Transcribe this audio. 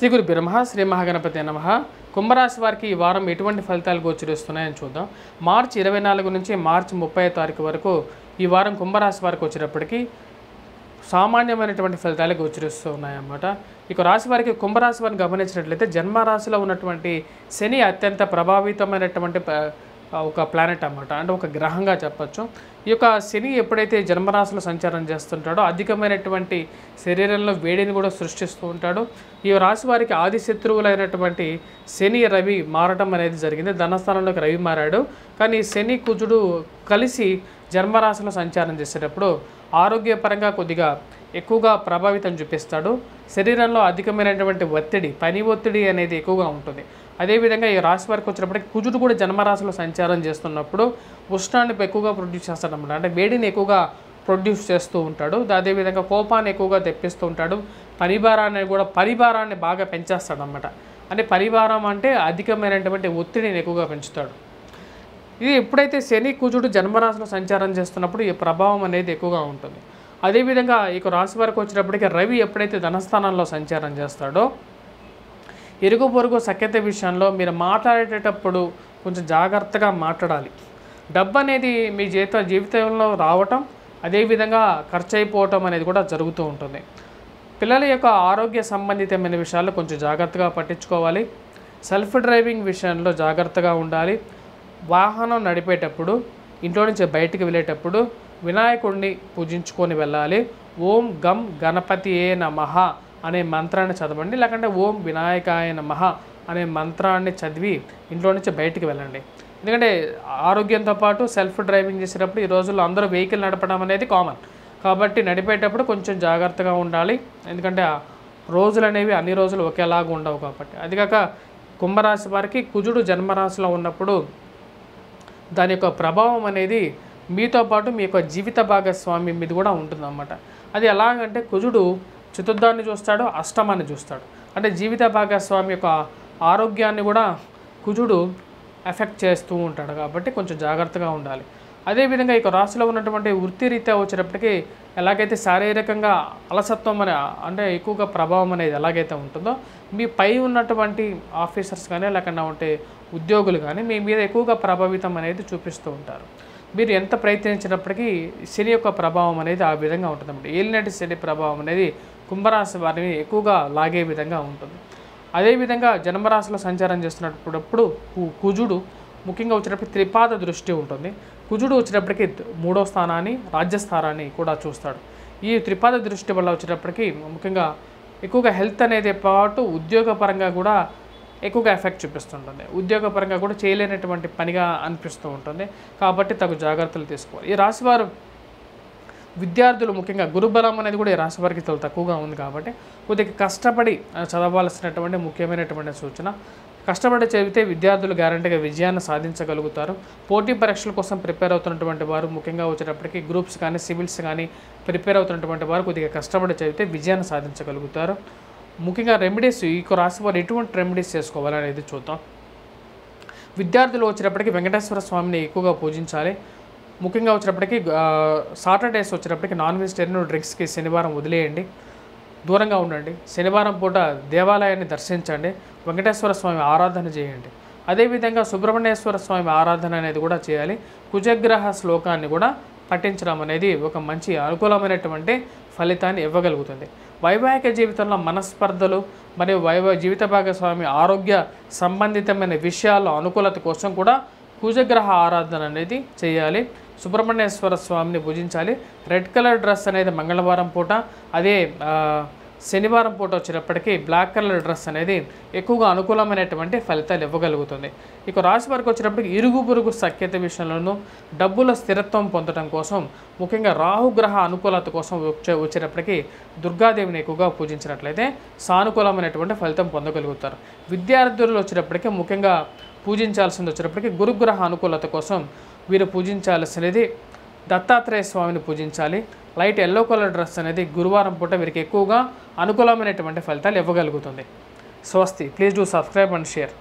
శ్రీ గురు బ్రహ్మ శ్రీ మహాగణపతి నమః. కుంభరాశి వారికి ఈ వారం ఎటువంటి ఫలితాలు గోచరిస్తున్నాయని చూద్దాం. మార్చి 24 నుంచి మార్చి 30వ తారీఖు వరకు ఈ వారం కుంభరాశి వారికి వచ్చేటప్పటికి సామాన్యమైనటువంటి ఫలితాలు గోచరిస్తూ ఉన్నాయన్నమాట. ఇక రాశి వారికి కుంభరాశి వారిని గమనించినట్లయితే జన్మరాశిలో ఉన్నటువంటి శని అత్యంత ప్రభావితమైనటువంటి ఒక ప్లానెట్ అన్నమాట, అంటే ఒక గ్రహంగా చెప్పచ్చు. ఈ యొక్క శని ఎప్పుడైతే జన్మరాశిలో సంచారం చేస్తుంటాడో అధికమైనటువంటి శరీరంలో వేడిని కూడా సృష్టిస్తూ ఉంటాడు. ఈ రాశి వారికి ఆది శత్రువులైనటువంటి శని రవి మారటం అనేది జరిగింది. ధనస్థానంలోకి రవి మారాడు, కానీ శని కుజుడు కలిసి జన్మరాశిలో సంచారం చేసేటప్పుడు ఆరోగ్యపరంగా కొద్దిగా ఎక్కువగా ప్రభావితం చూపిస్తాడు. శరీరంలో అధికమైనటువంటి ఒత్తిడి, పని ఒత్తిడి అనేది ఎక్కువగా ఉంటుంది. అదేవిధంగా ఈ రాశి వారికి వచ్చినప్పటికీ కుజుడు కూడా జన్మరాశిలో సంచారం చేస్తున్నప్పుడు ఉష్ణాన్ని ఎక్కువగా ప్రొడ్యూస్ చేస్తాడన్నమాట, అంటే వేడిని ఎక్కువగా ప్రొడ్యూస్ చేస్తూ ఉంటాడు. అదేవిధంగా కోపాన్ని ఎక్కువగా తెప్పిస్తూ ఉంటాడు. పరిభారాన్ని బాగా పెంచేస్తాడన్నమాట. అంటే పరిభారం అంటే అధికమైనటువంటి ఒత్తిడిని ఎక్కువగా పెంచుతాడు. ఇది ఎప్పుడైతే శని కుజుడు జన్మరాశిలో సంచారం చేస్తున్నప్పుడు ఈ ప్రభావం అనేది ఎక్కువగా ఉంటుంది. అదేవిధంగా ఇక రాశి వారికి వచ్చినప్పటికీ రవి ఎప్పుడైతే ధనస్థానంలో సంచారం చేస్తాడో ఇరుగు పొరుగు సఖ్యత విషయంలో మీరు మాట్లాడేటప్పుడు కొంచెం జాగ్రత్తగా మాట్లాడాలి. డబ్బు అనేది మీ జీవితంలో రావటం, అదేవిధంగా ఖర్చు అయిపోవటం అనేది కూడా జరుగుతూ ఉంటుంది. పిల్లల యొక్క ఆరోగ్య సంబంధితమైన విషయాల్లో కొంచెం జాగ్రత్తగా పట్టించుకోవాలి. సెల్ఫ్ డ్రైవింగ్ విషయంలో జాగ్రత్తగా ఉండాలి. వాహనం నడిపేటప్పుడు, ఇంట్లో నుంచి బయటికి వెళ్ళేటప్పుడు వినాయకుడిని పూజించుకొని వెళ్ళాలి. ఓం గం గణపతియే నమః అనే మంత్రాన్ని చదవండి, లేకంటే ఓం వినాయకాయ నమః అనే మంత్రాన్ని చదివి ఇంట్లో నుంచి బయటికి వెళ్ళండి. ఎందుకంటే ఆరోగ్యంతో పాటు సెల్ఫ్ డ్రైవింగ్ చేసేటప్పుడు ఈ రోజుల్లో అందరూ వెహికల్ నడపడం అనేది కామన్, కాబట్టి నడిపేటప్పుడు కొంచెం జాగ్రత్తగా ఉండాలి. ఎందుకంటే రోజులు అనేవి అన్ని రోజులు ఒకేలాగా ఉండవు కాబట్టి. అదికాక కుంభరాశి వారికి కుజుడు జన్మరాశిలో ఉన్నప్పుడు దాని యొక్క ప్రభావం అనేది మీతో పాటు మీ యొక్క జీవిత భాగస్వామి మీద కూడా ఉంటుందన్నమాట. అది ఎలాగంటే కుజుడు చతుర్థాన్ని చూస్తాడు, అష్టమాన్ని చూస్తాడు. అంటే జీవిత భాగస్వామి యొక్క ఆరోగ్యాన్ని కూడా కుజుడు ఎఫెక్ట్ చేస్తూ ఉంటాడు, కాబట్టి కొంచెం జాగ్రత్తగా ఉండాలి. అదేవిధంగా ఇక రాశిలో ఉన్నటువంటి వృత్తిరీత్యా వచ్చేటప్పటికీ ఎలాగైతే శారీరకంగా అలసత్వం అంటే ఎక్కువగా ప్రభావం అనేది ఎలాగైతే ఉంటుందో మీ పై ఉన్నటువంటి ఆఫీసర్స్ కానీ లేకుండా ఉద్యోగులు కానీ మీ మీద ఎక్కువగా ప్రభావితం అనేది చూపిస్తూ ఉంటారు. మీరు ఎంత ప్రయత్నించినప్పటికీ శని యొక్క ప్రభావం అనేది ఆ విధంగా ఉంటుందన్నమాట. ఏలినాటి శని ప్రభావం అనేది కుంభరాశి వారిని ఎక్కువగా లాగే విధంగా ఉంటుంది. అదేవిధంగా జన్మరాశిలో సంచారం చేస్తున్నప్పుడు కుజుడు ముఖ్యంగా వచ్చేటప్పటికి త్రిపాద దృష్టి ఉంటుంది. కుజుడు వచ్చేటప్పటికి 3వ స్థానాన్ని, రాజ్యస్థానాన్ని కూడా చూస్తాడు. ఈ త్రిపాద దృష్టి వల్ల వచ్చేటప్పటికి ముఖ్యంగా ఎక్కువగా హెల్త్ అనేది పాటు ఉద్యోగపరంగా కూడా ఎక్కువగా ఎఫెక్ట్ చూపిస్తుంటుంది. ఉద్యోగపరంగా కూడా చేయలేనటువంటి పనిగా అనిపిస్తూ ఉంటుంది, కాబట్టి తగు జాగ్రత్తలు తీసుకోవాలి. ఈ రాశివారు విద్యార్థులు ముఖ్యంగా గురుబలం అనేది కూడా ఈ రాశి వారికి తక్కువగా ఉంది, కాబట్టి కొద్దిగా కష్టపడి చదవాల్సినటువంటి ముఖ్యమైనటువంటి సూచన. కష్టపడి చదివితే విద్యార్థులు గ్యారంటీగా విజయాన్ని సాధించగలుగుతారు. పోటీ పరీక్షల కోసం ప్రిపేర్ అవుతున్నటువంటి వారు ముఖ్యంగా వచ్చేటప్పటికి గ్రూప్స్ కానీ సివిల్స్ కానీ ప్రిపేర్ అవుతున్నటువంటి వారు కొద్దిగా కష్టపడి చదివితే విజయాన్ని సాధించగలుగుతారు. ముఖ్యంగా రెమెడీస్ ఈ రాశి వారు ఎటువంటి రెమెడీస్ చేసుకోవాలనేది చూద్దాం. విద్యార్థులు వచ్చేటప్పటికి వెంకటేశ్వర స్వామిని ఎక్కువగా పూజించాలి. ముఖ్యంగా వచ్చేటప్పటికి సాటర్డేస్ వచ్చేటప్పటికి నాన్ వెజిటేరియన్ డ్రింక్స్కి శనివారం వదిలేయండి, దూరంగా ఉండండి. శనివారం పూట దేవాలయాన్ని దర్శించండి, వెంకటేశ్వర స్వామి ఆరాధన చేయండి. అదేవిధంగా సుబ్రహ్మణ్యేశ్వర స్వామి ఆరాధన అనేది కూడా చేయాలి. కుజగ్రహ శ్లోకాన్ని కూడా పఠించడం అనేది ఒక మంచి అనుకూలమైనటువంటి ఫలితాన్ని ఇవ్వగలుగుతుంది. వైవాహిక జీవితంలో మనస్పర్ధలు మరియు జీవిత భాగస్వామి ఆరోగ్య సంబంధితమైన విషయాల్లో అనుకూలత కోసం కూడా కుజగ్రహ ఆరాధన అనేది చేయాలి. సుబ్రహ్మణ్యేశ్వర స్వామిని పూజించాలి. రెడ్ కలర్ డ్రెస్ అనేది మంగళవారం పూట, అదే శనివారం పూట వచ్చేటప్పటికి బ్లాక్ కలర్ డ్రెస్ అనేది ఎక్కువగా అనుకూలమైనటువంటి ఫలితాలు ఇవ్వగలుగుతుంది. ఇక రాశి వారికి వచ్చేటప్పటికి ఇరుగు పొరుగు సఖ్యత విషయంలోనూ డబ్బుల స్థిరత్వం పొందడం కోసం ముఖ్యంగా రాహుగ్రహ అనుకూలత కోసం వచ్చేటప్పటికి దుర్గాదేవిని ఎక్కువగా పూజించినట్లయితే సానుకూలమైనటువంటి ఫలితం పొందగలుగుతారు. విద్యార్థులు వచ్చేటప్పటికి ముఖ్యంగా పూజించాల్సింది వచ్చేటప్పటికి గురుగ్రహ అనుకూలత కోసం వీరు పూజించాల్సినది దత్తాత్రేయ స్వామిని పూజించాలి. లైట్ ఎల్లో కలర్ డ్రెస్ అనేది గురువారం పూట వీరికి ఎక్కువగా అనుకూలమైనటువంటి ఫలితాలు ఇవ్వగలుగుతుంది. స్వస్తి. Please do subscribe and share.